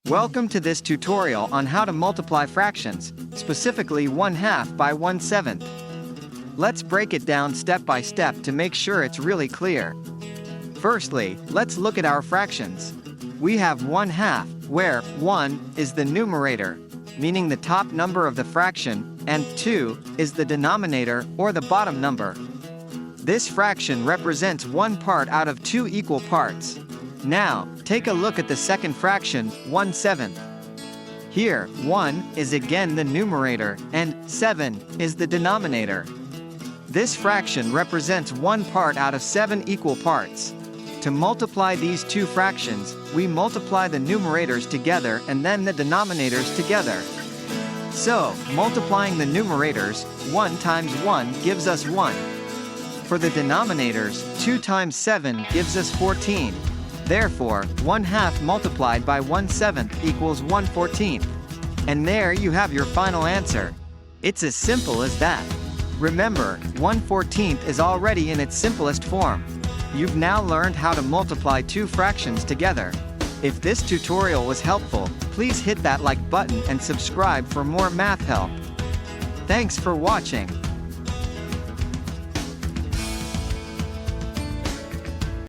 Welcome to this tutorial on how to multiply fractions, specifically 1/2 by 1/7. Let's break it down step by step to make sure it's really clear. Firstly, let's look at our fractions. We have 1/2, where 1 is the numerator, meaning the top number of the fraction, and 2 is the denominator, or the bottom number. This fraction represents one part out of two equal parts. Now, take a look at the second fraction, 1/7. Here, 1 is again the numerator, and 7 is the denominator. This fraction represents one part out of 7 equal parts. To multiply these two fractions, we multiply the numerators together and then the denominators together. So, multiplying the numerators, 1 times 1 gives us 1. For the denominators, 2 times 7 gives us 14. Therefore, 1/2 multiplied by 1/7 equals 1/14. And there you have your final answer. It's as simple as that. Remember, 1/14 is already in its simplest form. You've now learned how to multiply two fractions together. If this tutorial was helpful, please hit that like button and subscribe for more math help. Thanks for watching.